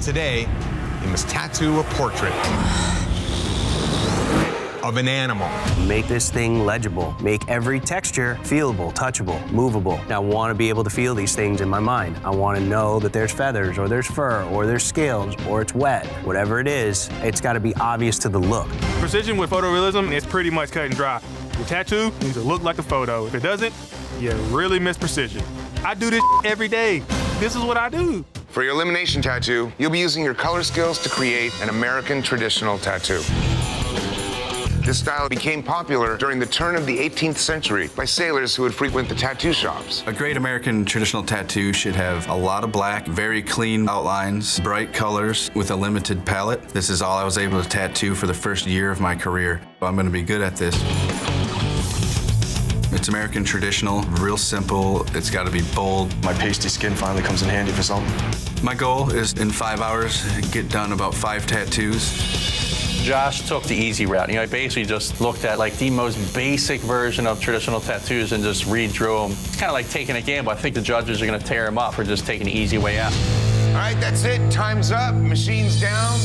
Today, you must tattoo a portrait of an animal. Make this thing legible. Make every texture feelable, touchable, movable. I want to be able to feel these things in my mind. I want to know that there's feathers, or there's fur, or there's scales, or it's wet. Whatever it is, it's got to be obvious to the look. Precision with photorealism is pretty much cut and dry. Your tattoo needs to look like a photo. If it doesn't, you really miss precision. I do this every day. This is what I do. For your elimination tattoo, you'll be using your color skills to create an American traditional tattoo. This style became popular during the turn of the 18th century by sailors who would frequent the tattoo shops. A great American traditional tattoo should have a lot of black, very clean outlines, bright colors with a limited palette. This is all I was able to tattoo for the first year of my career. I'm going to be good at this. It's American traditional, real simple. It's got to be bold. My pasty skin finally comes in handy for something. My goal is in 5 hours, get done about 5 tattoos. Josh took the easy route. I basically just looked at like the most basic version of traditional tattoos and just redrew them. It's kind of like taking a gamble. I think the judges are going to tear him up for just taking the easy way out. All right, that's it. Time's up. Machine's down.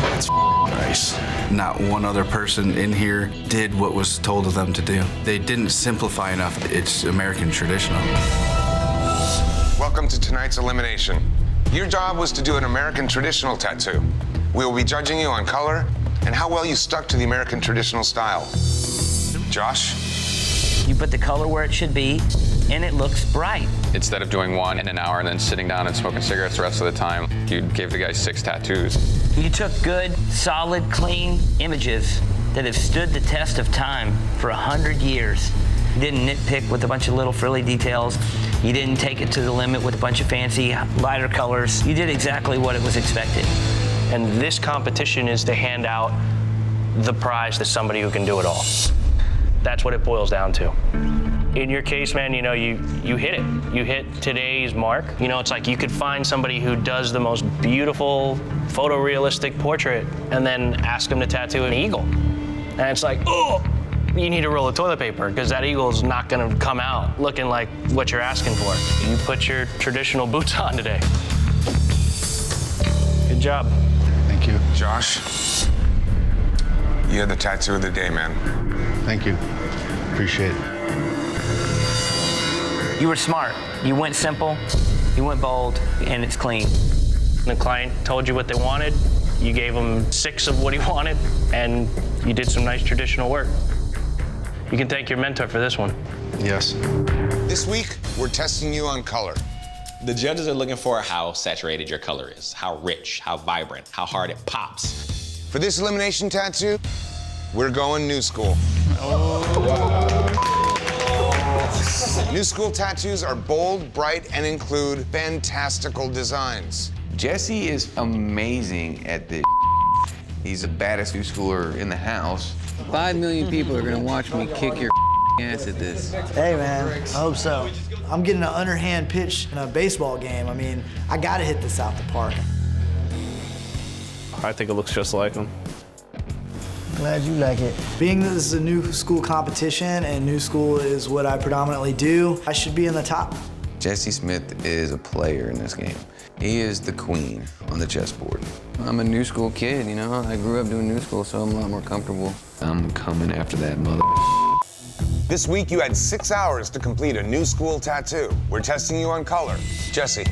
That's nice. Not one other person in here did what was told of them to do. They didn't simplify enough. It's American traditional. Welcome to tonight's elimination. Your job was to do an American traditional tattoo. We will be judging you on color and how well you stuck to the American traditional style. Josh? You put the color where it should be, and it looks bright. Instead of doing one in an hour and then sitting down and smoking cigarettes the rest of the time, you gave the guy 6 tattoos. You took good, solid, clean images that have stood the test of time for 100 years. You didn't nitpick with a bunch of little frilly details. You didn't take it to the limit with a bunch of fancy, lighter colors. You did exactly what it was expected. And this competition is to hand out the prize to somebody who can do it all. That's what it boils down to. In your case, man, you hit it. You hit today's mark. It's like you could find somebody who does the most beautiful photorealistic portrait and then ask them to tattoo an eagle. And it's like, oh, you need a roll of toilet paper because that eagle's not gonna come out looking like what you're asking for. You put your traditional boots on today. Good job. Thank you. Josh? You had the tattoo of the day, man. Thank you. Appreciate it. You were smart. You went simple, you went bold, and it's clean. The client told you what they wanted, you gave them 6 of what he wanted, and you did some nice traditional work. You can thank your mentor for this one. Yes. This week, we're testing you on color. The judges are looking for how saturated your color is, how rich, how vibrant, how hard it pops. For this elimination tattoo, we're going new school. New school tattoos are bold, bright, and include fantastical designs. Jesse is amazing at this. He's the baddest new schooler in the house. 5 million people are gonna watch me kick your ass at this. Hey man, I hope so. I'm getting an underhand pitch in a baseball game. I mean, I gotta hit this out the park. I think it looks just like him. Glad you like it. Being that this is a new school competition and new school is what I predominantly do, I should be in the top. Jesse Smith is a player in this game. He is the queen on the chessboard. I'm a new school kid, I grew up doing new school, so I'm a lot more comfortable. I'm coming after that mother. This week, you had 6 hours to complete a new school tattoo. We're testing you on color. Jesse.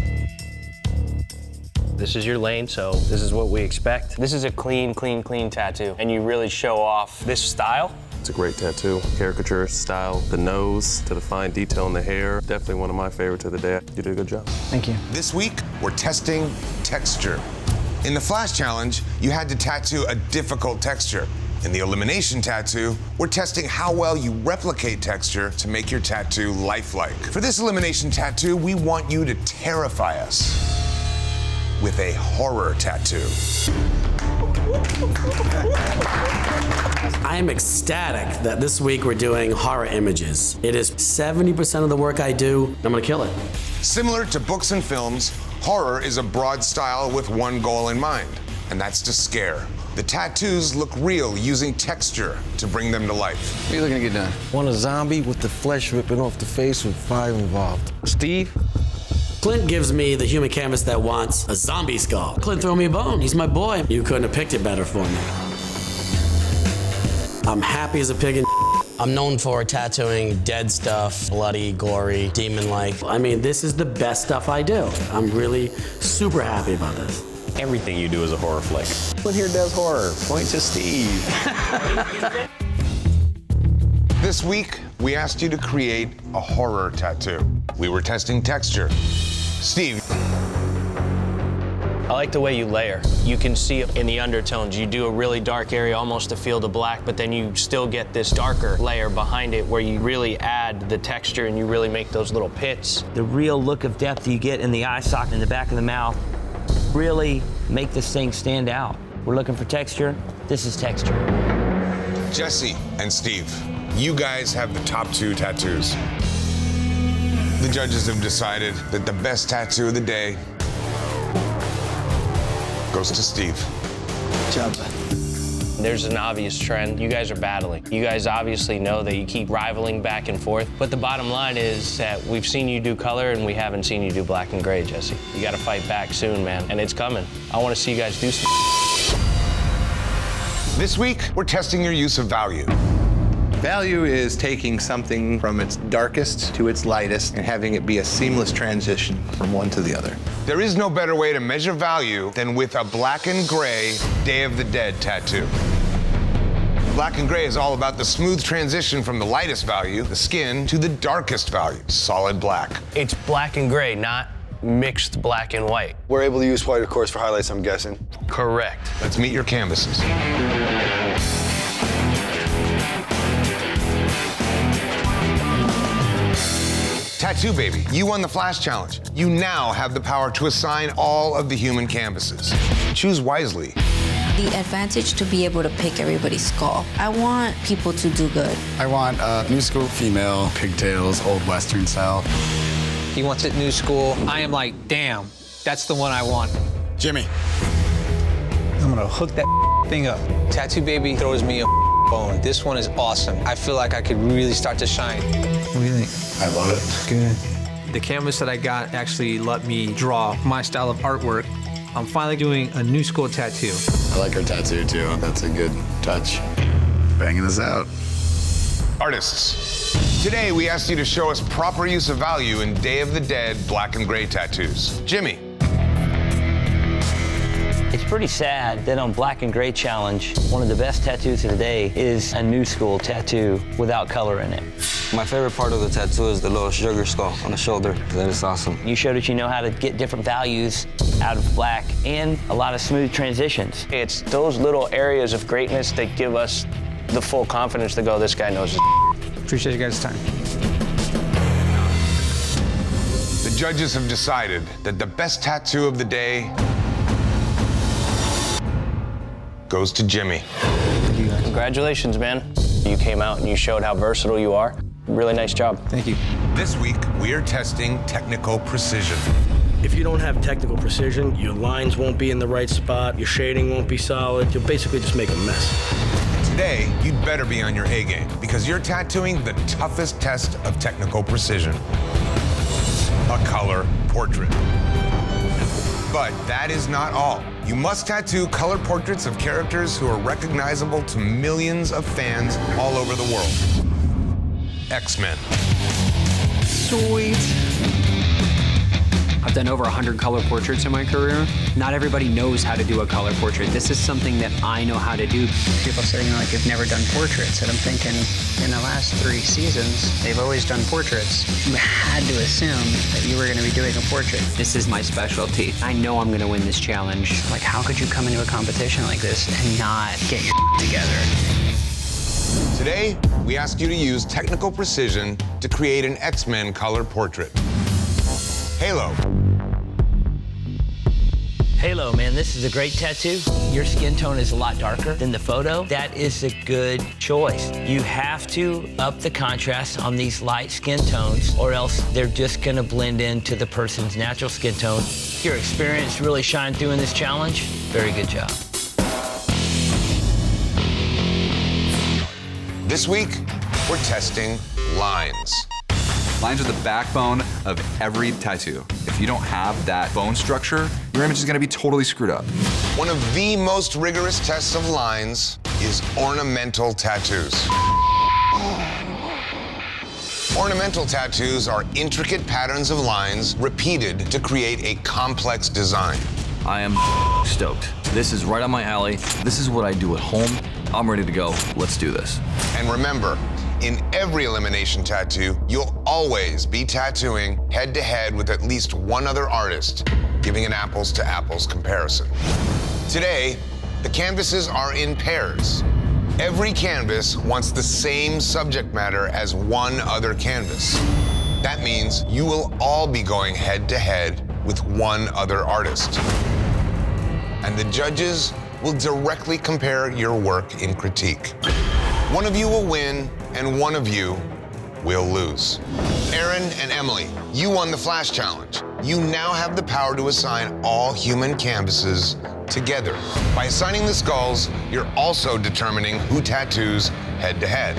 This is your lane, so this is what we expect. This is a clean, clean, clean tattoo, and you really show off this style. It's a great tattoo, caricature style, the nose to the fine detail in the hair. Definitely one of my favorites of the day. You did a good job. Thank you. This week, we're testing texture. In the Flash Challenge, you had to tattoo a difficult texture. In the elimination tattoo, we're testing how well you replicate texture to make your tattoo lifelike. For this elimination tattoo, we want you to terrify us with a horror tattoo. I am ecstatic that this week we're doing horror images. It is 70% of the work I do. I'm gonna kill it. Similar to books and films, horror is a broad style with one goal in mind, and that's to scare. The tattoos look real using texture to bring them to life. What are you looking to get done? Want a zombie with the flesh ripping off the face with fire involved. Steve, Clint gives me the human canvas that wants a zombie skull. Clint threw me a bone. He's my boy. You couldn't have picked it better for me. I'm happy as a pig in I'm known for tattooing dead stuff, bloody, gory, demon-like. I mean, this is the best stuff I do. I'm really super happy about this. Everything you do is a horror flick. Who here does horror? Point to Steve. This week, we asked you to create a horror tattoo. We were testing texture. Steve. I like the way you layer. You can see it in the undertones. You do a really dark area almost to feel the black, but then you still get this darker layer behind it where you really add the texture and you really make those little pits. The real look of depth you get in the eye socket in the back of the mouth really make this thing stand out. We're looking for texture. This is texture. Jesse and Steve, you guys have the top 2 tattoos. The judges have decided that the best tattoo of the day goes to Steve. Good job. There's an obvious trend. You guys are battling. You guys obviously know that you keep rivaling back and forth, but the bottom line is that we've seen you do color and we haven't seen you do black and gray, Jesse. You gotta fight back soon, man, and it's coming. I wanna see you guys do something. This week, we're testing your use of value. Value is taking something from its darkest to its lightest and having it be a seamless transition from one to the other. There is no better way to measure value than with a black and gray Day of the Dead tattoo. Black and gray is all about the smooth transition from the lightest value, the skin, to the darkest value, solid black. It's black and gray, not mixed black and white. We're able to use white, of course, for highlights, I'm guessing. Correct. Let's meet your canvases. Tattoo Baby, you won the Flash Challenge. You now have the power to assign all of the human canvases. Choose wisely. The advantage to be able to pick everybody's skull. I want people to do good. I want a new school female, pigtails, old Western style. He wants it new school. I am like, damn, that's the one I want. Jimmy. I'm gonna hook that thing up. Tattoo Baby throws me a bone. This one is awesome. I feel like I could really start to shine. What do you think? I love it. Good. The canvas that I got actually let me draw my style of artwork. I'm finally doing a new school tattoo. I like her tattoo too. That's a good touch. Banging this out. Artists, today we asked you to show us proper use of value in Day of the Dead black and gray tattoos. Jimmy. It's pretty sad that on Black and Gray Challenge, one of the best tattoos of the day is a new school tattoo without color in it. My favorite part of the tattoo is the little sugar skull on the shoulder. That is awesome. You showed that you know how to get different values out of black and a lot of smooth transitions. It's those little areas of greatness that give us the full confidence to go, this guy knows his Appreciate you guys' time. The judges have decided that the best tattoo of the day goes to Jimmy. Congratulations, man. You came out and you showed how versatile you are. Really nice job. Thank you. This week, we are testing technical precision. If you don't have technical precision, your lines won't be in the right spot, your shading won't be solid, you'll basically just make a mess. Today, you'd better be on your A game because you're tattooing the toughest test of technical precision, a color portrait. But that is not all. You must tattoo color portraits of characters who are recognizable to millions of fans all over the world. X-Men. Sweet. I've done over 100 color portraits in my career. Not everybody knows how to do a color portrait. This is something that I know how to do. People say, like, you've never done portraits. And I'm thinking, in the last 3 seasons, they've always done portraits. You had to assume that you were going to be doing a portrait. This is my specialty. I know I'm going to win this challenge. Like, how could you come into a competition like this and not get your together? Today, we ask you to use technical precision to create an X-Men color portrait. Halo. Halo, man, this is a great tattoo. Your skin tone is a lot darker than the photo. That is a good choice. You have to up the contrast on these light skin tones or else they're just gonna blend into the person's natural skin tone. Your experience really shined through in this challenge. Very good job. This week, we're testing lines. Lines are the backbone of every tattoo. If you don't have that bone structure, your image is gonna be totally screwed up. One of the most rigorous tests of lines is ornamental tattoos. Ornamental tattoos are intricate patterns of lines repeated to create a complex design. I am stoked. This is right on my alley. This is what I do at home. I'm ready to go. Let's do this. And remember, in every elimination tattoo, you'll always be tattooing head-to-head with at least one other artist, giving an apples-to-apples comparison. Today, the canvases are in pairs. Every canvas wants the same subject matter as one other canvas. That means you will all be going head-to-head with one other artist. And the judges will directly compare your work in critique. One of you will win, and one of you will lose. Aaron and Emily, you won the Flash Challenge. You now have the power to assign all human canvases together. By assigning the skulls, you're also determining who tattoos head-to-head.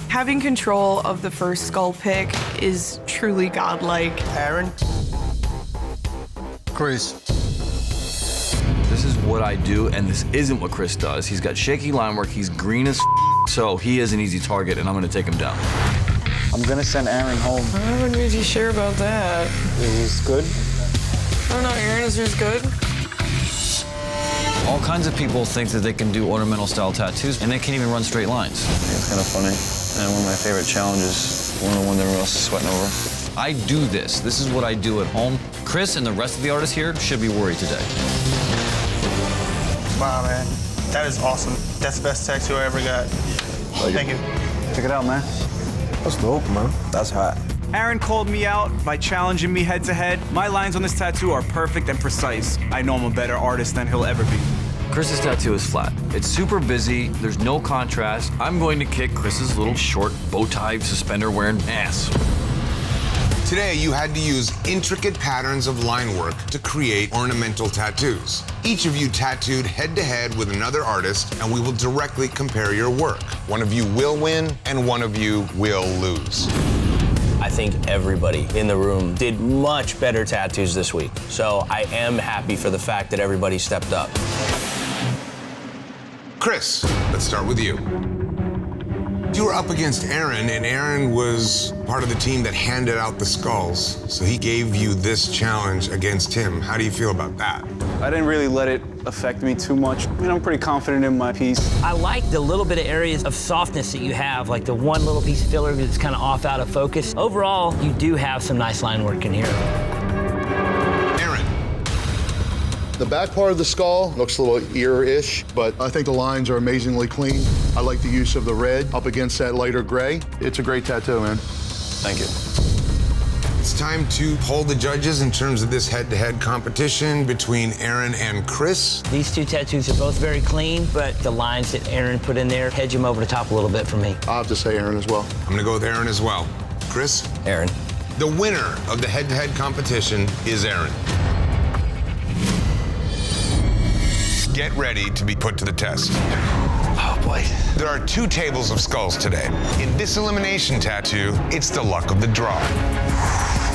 Having control of the first skull pick is truly godlike. Aaron? Chris. This is what I do, and this isn't what Chris does. He's got shaky line work, he's green as so he is an easy target, and I'm gonna take him down. I'm gonna send Aaron home. I wouldn't be too sure about that. Is good? I don't know, Aaron, is yours good? All kinds of people think that they can do ornamental style tattoos, and they can't even run straight lines. It's kind of funny. And one of my favorite challenges, one of the ones everyone else is sweating over. I do this. This is what I do at home. Chris and the rest of the artists here should be worried today. Wow, man. That is awesome. That's the best tattoo I ever got. Thank you. Check it out, man. That's dope, man. That's hot. Aaron called me out by challenging me head-to-head. My lines on this tattoo are perfect and precise. I know I'm a better artist than he'll ever be. Chris's tattoo is flat. It's super busy, there's no contrast. I'm going to kick Chris's little short bow tie suspender wearing ass. Today, you had to use intricate patterns of line work to create ornamental tattoos. Each of you tattooed head-to-head with another artist, and we will directly compare your work. One of you will win, and one of you will lose. I think everybody in the room did much better tattoos this week. So I am happy for the fact that everybody stepped up. Chris, let's start with you. You were up against Aaron, and Aaron was part of the team that handed out the skulls, so he gave you this challenge against him. How do you feel about that? I didn't really let it affect me too much. I mean, I'm pretty confident in my piece. I like the little bit of areas of softness that you have, like the one little piece of filler that's kind of off out of focus. Overall, you do have some nice line work in here. The back part of the skull looks a little ear-ish, but I think the lines are amazingly clean. I like the use of the red up against that lighter gray. It's a great tattoo, man. Thank you. It's time to poll the judges in terms of this head-to-head competition between Aaron and Chris. These two tattoos are both very clean, but the lines that Aaron put in there hedge him over the top a little bit for me. I'll have to say Aaron as well. I'm gonna go with Aaron as well. Chris? Aaron. The winner of the head-to-head competition is Aaron. Get ready to be put to the test. Oh boy. There are 2 tables of skulls today. In this elimination tattoo, it's the luck of the draw.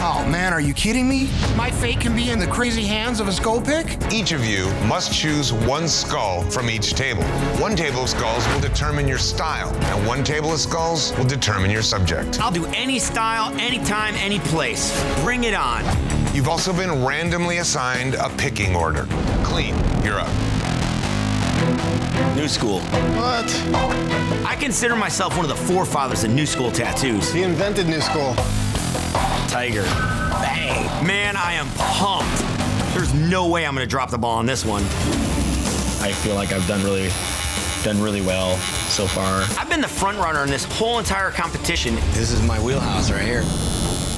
Oh man, are you kidding me? My fate can be in the crazy hands of a skull pick? Each of you must choose one skull from each table. One table of skulls will determine your style, and one table of skulls will determine your subject. I'll do any style, anytime, any place. Bring it on. You've also been randomly assigned a picking order. Cleen, you're up. New school. What? I consider myself one of the forefathers of new school tattoos. He invented new school. Tiger. Bang. Man, I am pumped. There's no way I'm gonna drop the ball on this one. I feel like I've done really well so far. I've been the front runner in this whole entire competition. This is my wheelhouse right here.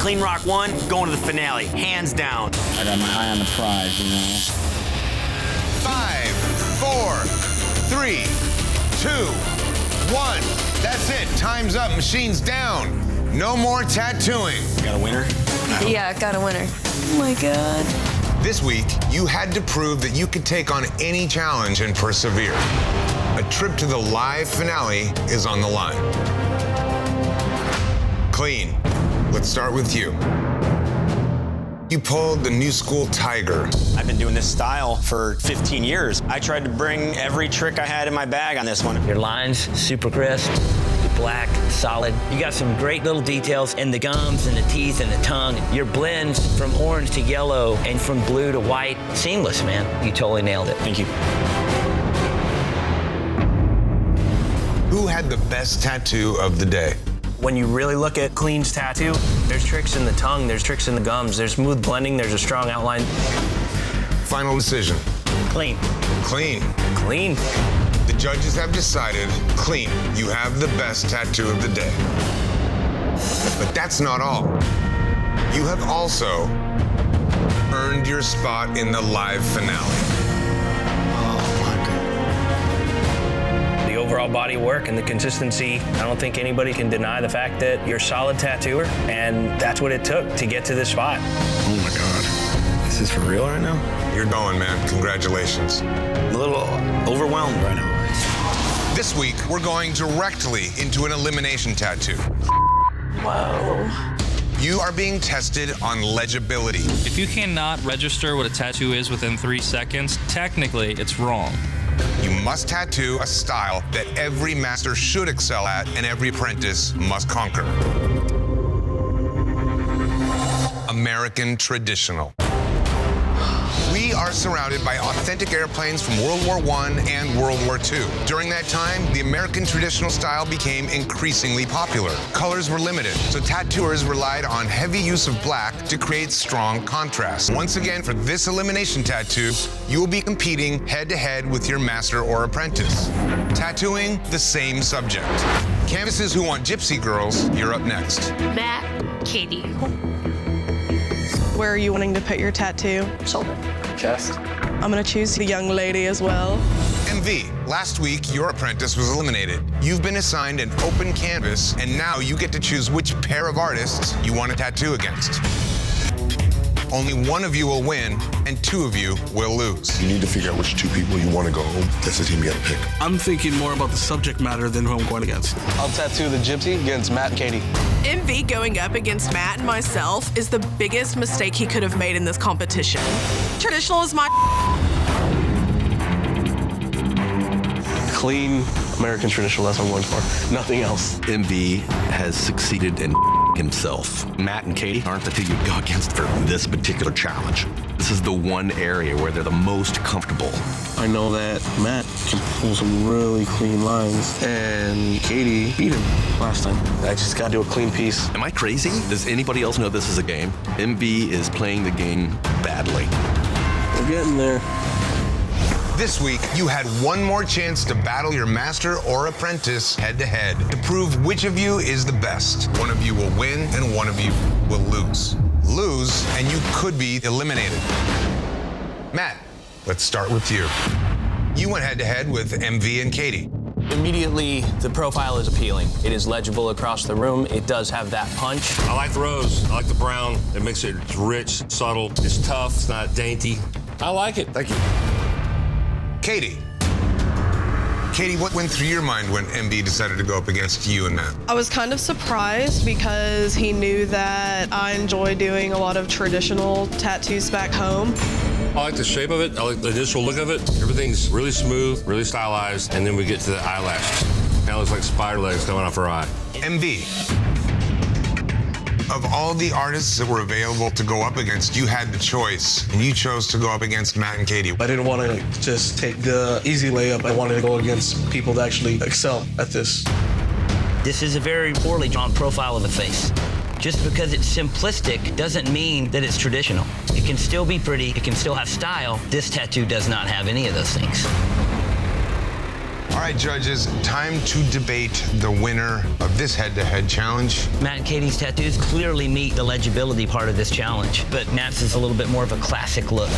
Cleen Rock One, going to the finale, hands down. I got my eye on the prize, you know. 5, 4, 3, 2, 1. That's it. Time's up. Machine's down. No more tattooing. Got a winner? Yeah, got a winner. Oh my God. This week, you had to prove that you could take on any challenge and persevere. A trip to the live finale is on the line. Cleen, Let's start with you. You pulled the new school tiger. I've been doing this style for 15 years. I tried to bring every trick I had in my bag on this one. Your lines, super crisp, black, solid. You got some great little details in the gums and the teeth and the tongue. Your blends from orange to yellow and from blue to white, seamless, man. You totally nailed it. Thank you. Who had the best tattoo of the day? When you really look at Cleen's tattoo, there's tricks in the tongue, there's tricks in the gums, there's smooth blending, there's a strong outline. Final decision. Cleen. Cleen. Cleen. The judges have decided, Cleen, you have the best tattoo of the day. But that's not all. You have also earned your spot in the live finale. The overall body work and the consistency, I don't think anybody can deny the fact that you're a solid tattooer, and that's what it took to get to this spot. Oh my God. This is for real right now? You're going, man. Congratulations. I'm a little overwhelmed right now. This week, we're going directly into an elimination tattoo. Whoa. You are being tested on legibility. If you cannot register what a tattoo is within 3 seconds, technically it's wrong. You must tattoo a style that every master should excel at and every apprentice must conquer. American traditional. We are surrounded by authentic airplanes from World War I and World War II. During that time, the American traditional style became increasingly popular. Colors were limited, so tattooers relied on heavy use of black to create strong contrast. Once again, for this elimination tattoo, you will be competing head-to-head with your master or apprentice. Tattooing the same subject. Canvases Who Want Gypsy Girls, you're up next. Matt, Katie. Where are you wanting to put your tattoo? Shoulder. Chest. I'm gonna choose the young lady as well. MV, last week your apprentice was eliminated. You've been assigned an open canvas, and now you get to choose which pair of artists you want to tattoo against. Only one of you will win, and 2 of you will lose. You need to figure out which 2 people you want to go home. That's the team you gotta pick. I'm thinking more about the subject matter than who I'm going against. I'll tattoo the gypsy against Matt and Katie. MV going up against Matt and myself is the biggest mistake he could have made in this competition. Traditional is my Clean American traditional, that's what I'm going for. Nothing else. MV has succeeded in himself. Matt and Katie aren't the 2 you'd go against for this particular challenge. This is the one area where they're the most comfortable. I know that Matt can pull some really clean lines, and Katie beat him last time. I just gotta do a clean piece. Am I crazy? Does anybody else know this is a game? MV is playing the game badly. We're getting there. This week, you had one more chance to battle your master or apprentice head-to-head to prove which of you is the best. One of you will win, and one of you will lose. Lose, and you could be eliminated. Matt, let's start with you. You went head-to-head with MV and Katie. Immediately, the profile is appealing. It is legible across the room. It does have that punch. I like the rose. I like the brown. It makes it rich, subtle. It's tough. It's not dainty. I like it. Thank you. Katie. Katie, what went through your mind when MV decided to go up against you and Matt? I was kind of surprised because he knew that I enjoy doing a lot of traditional tattoos back home. I like the shape of it. I like the initial look of it. Everything's really smooth, really stylized, and then we get to the eyelashes. Kind of looks like spider legs coming off her eye. MV. Of all the artists that were available to go up against, you had the choice, and you chose to go up against Matt and Katie. I didn't want to just take the easy layup. I wanted to go against people that actually excel at this. This is a very poorly drawn profile of a face. Just because it's simplistic doesn't mean that it's traditional. It can still be pretty, it can still have style. This tattoo does not have any of those things. All right, judges, time to debate the winner of this head-to-head challenge. Matt and Katie's tattoos clearly meet the legibility part of this challenge, but Matt's is a little bit more of a classic look.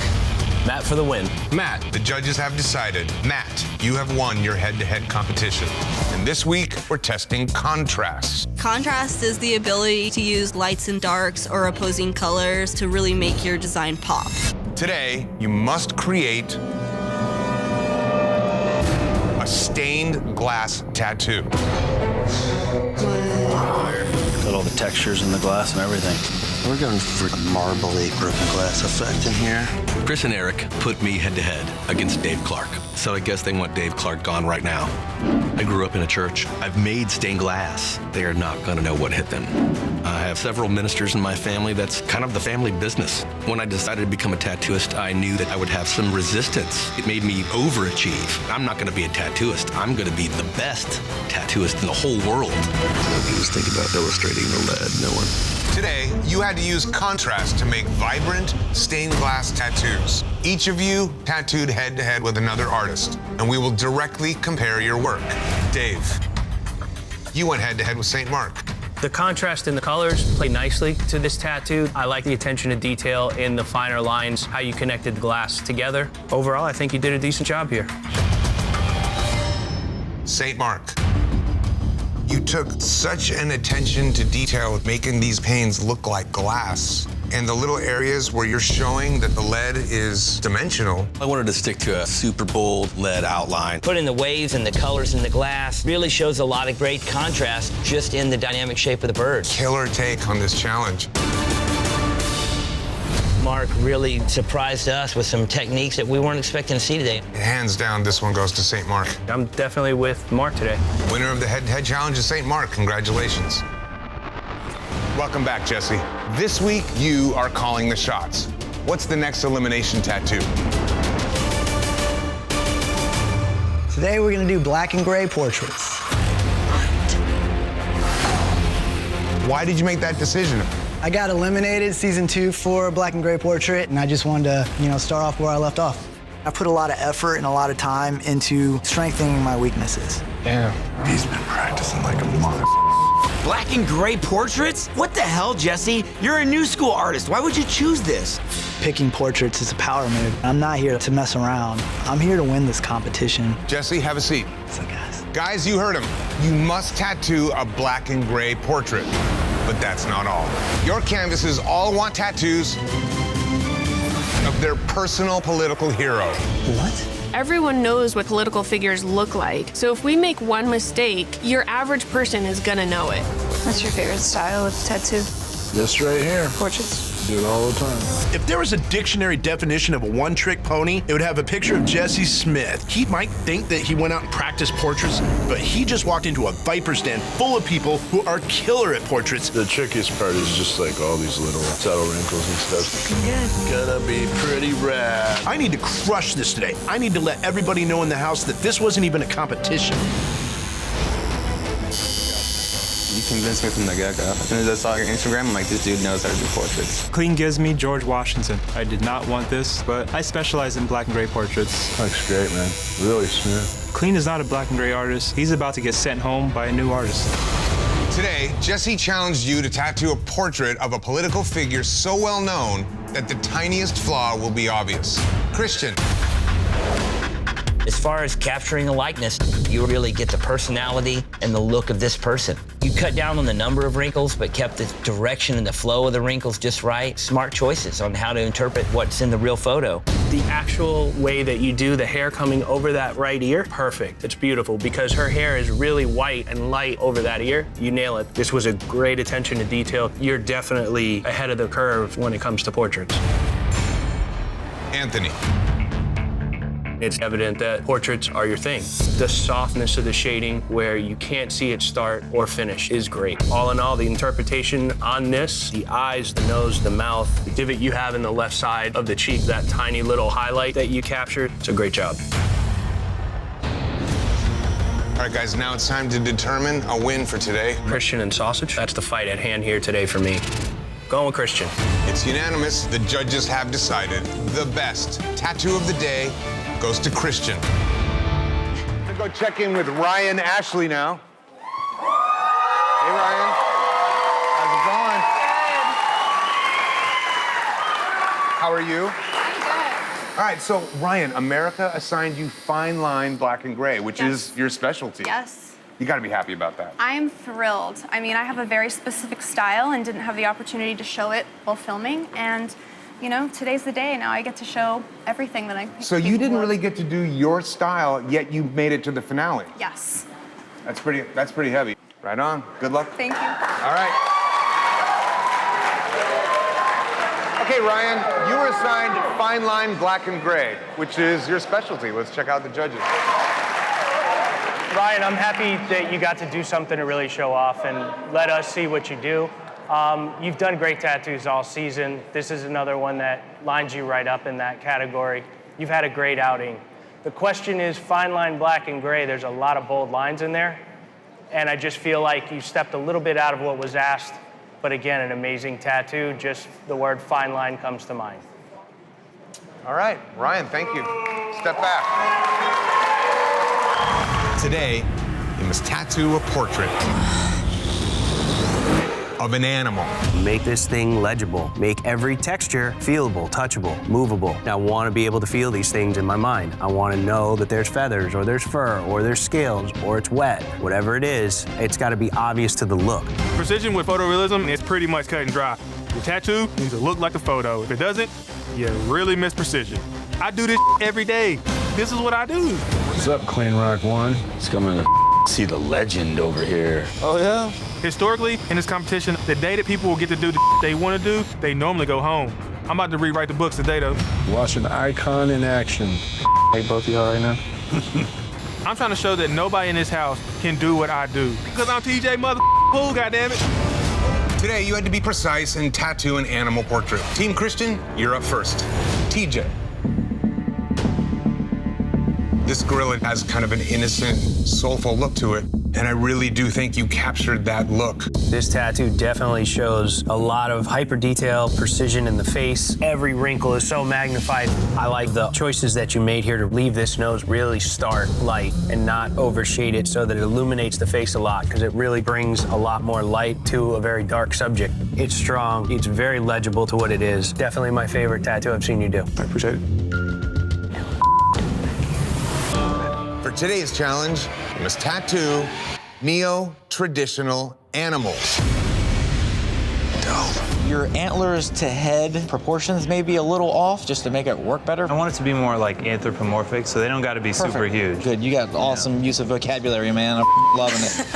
Matt for the win. Matt, the judges have decided. Matt, you have won your head-to-head competition. And this week, we're testing contrast. Contrast is the ability to use lights and darks or opposing colors to really make your design pop. Today, you must create a stained glass tattoo. Got all the textures in the glass and everything. We're going for marbly broken glass effect in here. Chris and Eric put me head-to-head against Dave Clark. So I guess they want Dave Clark gone right now. I grew up in a church. I've made stained glass. They are not going to know what hit them. I have several ministers in my family. That's kind of the family business. When I decided to become a tattooist, I knew that I would have some resistance. It made me overachieve. I'm not going to be a tattooist. I'm going to be the best tattooist in the whole world. He was thinking about illustrating the lead. No one. Today, you had to use contrast to make vibrant, stained glass tattoos. Each of you tattooed head-to-head with another artist, and we will directly compare your work. Dave, you went head-to-head with St. Mark. The contrast in the colors play nicely to this tattoo. I like the attention to detail in the finer lines, how you connected the glass together. Overall, I think you did a decent job here. St. Mark, you took such an attention to detail with making these panes look like glass. And the little areas where you're showing that the lead is dimensional. I wanted to stick to a super bold lead outline. Putting the waves and the colors in the glass really shows a lot of great contrast just in the dynamic shape of the bird. Killer take on this challenge. Mark really surprised us with some techniques that we weren't expecting to see today. Hands down, this one goes to St. Mark. I'm definitely with Mark today. Winner of the head-to-head challenge is St. Mark. Congratulations. Welcome back, Jesse. This week, you are calling the shots. What's the next elimination tattoo? Today we're gonna do black and gray portraits. Why did you make that decision? I got eliminated season 2 for black and gray portrait, and I just wanted to, start off where I left off. I put a lot of effort and a lot of time into strengthening my weaknesses. Damn. He's been practicing like a mother. Black and gray portraits? What the hell, Jesse? You're a new school artist. Why would you choose this? Picking portraits is a power move. I'm not here to mess around. I'm here to win this competition. Jesse, have a seat. So guys. Guys, you heard him. You must tattoo a black and gray portrait. But that's not all. Your canvases all want tattoos of their personal political hero. What? Everyone knows what political figures look like. So if we make one mistake, your average person is gonna know it. What's your favorite style of tattoo? This right here. Portraits. Do it all the time. If there was a dictionary definition of a one-trick pony, it would have a picture of Jesse Smith. He might think that he went out and practiced portraits, but he just walked into a viper's den full of people who are killer at portraits. The trickiest part is just like all these little subtle wrinkles and stuff. Good. Gotta be pretty rad. I need to crush this today. I need to let everybody know in the house that this wasn't even a competition. You convinced me from the get-go. As soon as I saw your Instagram, I'm like, this dude knows how to do portraits. Cleen gives me George Washington. I did not want this, but I specialize in black and gray portraits. Looks great, man. Really smooth. Cleen is not a black and gray artist. He's about to get sent home by a new artist. Today, Jesse challenged you to tattoo a portrait of a political figure so well known that the tiniest flaw will be obvious. Christian. As far as capturing a likeness, you really get the personality and the look of this person. You cut down on the number of wrinkles, but kept the direction and the flow of the wrinkles just right. Smart choices on how to interpret what's in the real photo. The actual way that you do the hair coming over that right ear, perfect. It's beautiful because her hair is really white and light over that ear. You nail it. This was a great attention to detail. You're definitely ahead of the curve when it comes to portraits. Anthony. It's evident that portraits are your thing. The softness of the shading where you can't see it start or finish is great. All in all, the interpretation on this, the eyes, the nose, the mouth, the divot you have in the left side of the cheek, that tiny little highlight that you captured, it's a great job. All right, guys, now it's time to determine a win for today. Christian and sausage, that's the fight at hand here today for me. Going with Christian. It's unanimous. The judges have decided the best tattoo of the day goes to Christian. I'm gonna go check in with Ryan Ashley now. Hey, Ryan. How's it going? Good. How are you? Pretty good. All right, so Ryan, America assigned you fine line black and gray, which is your specialty. Yes. You gotta be happy about that. I am thrilled. I mean, I have a very specific style and didn't have the opportunity to show it while filming. And, today's the day. Now I get to show everything that I'm So you didn't really get to do your style, yet you made it to the finale. Yes. That's pretty heavy. Right on. Good luck. Thank you. All right. Okay, Ryan, you were assigned fine line black and gray, which is your specialty. Let's check out the judges. Ryan, I'm happy that you got to do something to really show off and let us see what you do. You've done great tattoos all season. This is another one that lines you right up in that category. You've had a great outing. The question is fine line black and gray. There's a lot of bold lines in there. And I just feel like you stepped a little bit out of what was asked. But again, an amazing tattoo. Just the word fine line comes to mind. All right, Ryan, thank you. Step back. Today, you must tattoo a portrait of an animal. Make this thing legible. Make every texture feelable, touchable, movable. I want to be able to feel these things in my mind. I want to know that there's feathers, or there's fur, or there's scales, or it's wet. Whatever it is, it's got to be obvious to the look. Precision with photorealism is pretty much cut and dry. Your tattoo needs to look like a photo. If it doesn't, you really miss precision. I do this every day. This is what I do. What's up, Cleen Rock One? It's coming to see the legend over here. Oh, yeah? Historically, in this competition, the day that people will get to do the they want to do, they normally go home. I'm about to rewrite the books today, though. Watching Icon in action. Hey, both of y'all right now? I'm trying to show that nobody in this house can do what I do. Because I'm TJ Pool, goddammit. Today, you had to be precise and tattoo an animal portrait. Team Christian, you're up first. TJ. This gorilla has kind of an innocent, soulful look to it, and I really do think you captured that look. This tattoo definitely shows a lot of hyper detail, precision in the face. Every wrinkle is so magnified. I like the choices that you made here to leave this nose really stark light and not overshade it so that it illuminates the face a lot, because it really brings a lot more light to a very dark subject. It's strong, it's very legible to what it is. Definitely my favorite tattoo I've seen you do. I appreciate it. For today's challenge, you must tattoo neo-traditional animals. Your antlers to head proportions may be a little off just to make it work better. I want it to be more like anthropomorphic, so they don't got to be super huge. Good, you got awesome use of vocabulary, man. I'm loving it.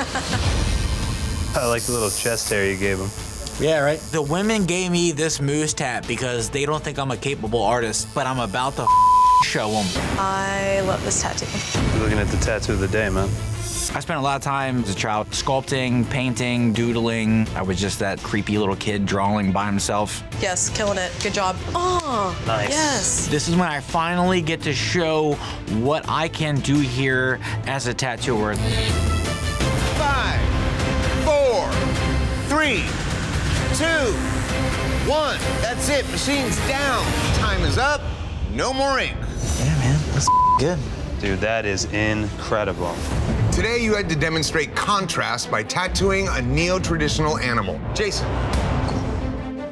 I like the little chest hair you gave them. Yeah, right? The women gave me this moose tat because they don't think I'm a capable artist, but I'm about to show them. I love this tattoo. You're looking at the tattoo of the day, man. I spent a lot of time as a child sculpting, painting, doodling. I was just that creepy little kid drawing by himself. Yes, killing it. Good job. Oh, Nice. Yes. This is when I finally get to show what I can do here as a tattooer. 5, 4, 3, 2, 1. That's it. Machine's down. Time is up. No more ink. Yeah, man. That's good. Dude, that is incredible. Today, you had to demonstrate contrast by tattooing a neo-traditional animal. Jason.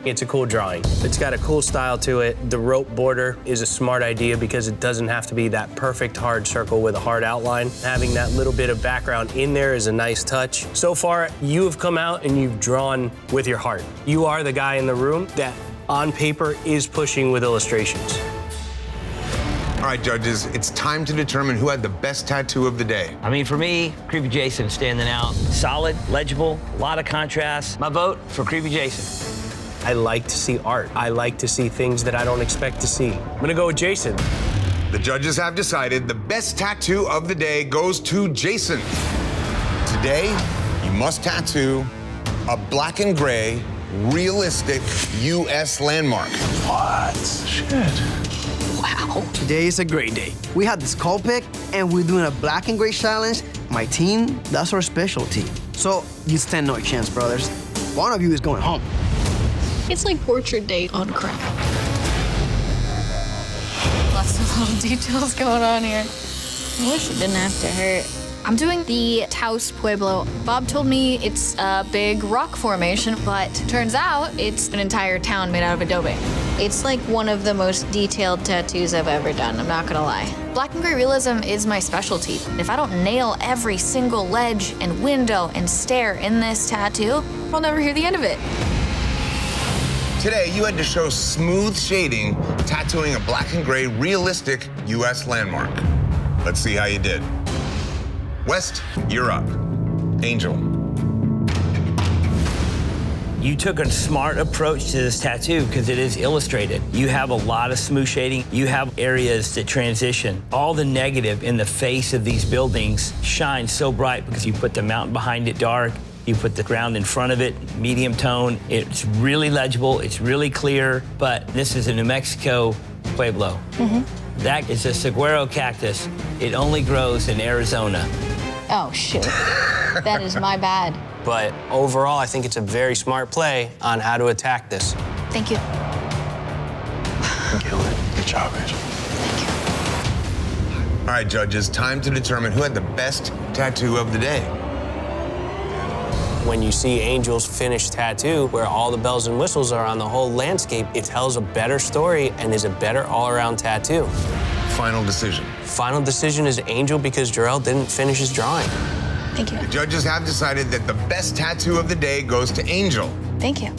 It's a cool drawing. It's got a cool style to it. The rope border is a smart idea because it doesn't have to be that perfect hard circle with a hard outline. Having that little bit of background in there is a nice touch. So far, you have come out and you've drawn with your heart. You are the guy in the room that on paper is pushing with illustrations. All right, judges, it's time to determine who had the best tattoo of the day. I mean, for me, Creepy Jason standing out. Solid, legible, a lot of contrast. My vote for Creepy Jason. I like to see art. I like to see things that I don't expect to see. I'm gonna go with Jason. The judges have decided the best tattoo of the day goes to Jason. Today, you must tattoo a black and gray, realistic U.S. landmark. What? Shit. Wow. Today is a great day. We had the skull pick, and we're doing a black and gray challenge. My team, that's our specialty. So you stand no chance, brothers. One of you is going home. It's like portrait day on crack. Lots of little details going on here. I wish it didn't have to hurt. I'm doing the Taos Pueblo. Bob told me it's a big rock formation, but turns out it's an entire town made out of adobe. It's like one of the most detailed tattoos I've ever done, I'm not gonna lie. Black and gray realism is my specialty. If I don't nail every single ledge and window and stair in this tattoo, I'll never hear the end of it. Today, you had to show smooth shading tattooing a black and gray realistic U.S. landmark. Let's see how you did. West, you're up. Angel. You took a smart approach to this tattoo because it is illustrated. You have a lot of smooth shading. You have areas that transition. All the negative in the face of these buildings shines so bright because you put the mountain behind it dark. You put the ground in front of it, medium tone. It's really legible, it's really clear, but this is a New Mexico Pueblo. That is a saguaro cactus. It only grows in Arizona. Oh, shoot. That is my bad. But overall, I think it's a very smart play on how to attack this. Thank you. Kill it. Good job, Angel. All right, judges, time to determine who had the best tattoo of the day. When you see Angel's finished tattoo, where all the bells and whistles are on the whole landscape, it tells a better story and is a better all-around tattoo. Final decision. Final decision is Angel because Jarrell didn't finish his drawing. Thank you. The judges have decided that the best tattoo of the day goes to Angel. Thank you.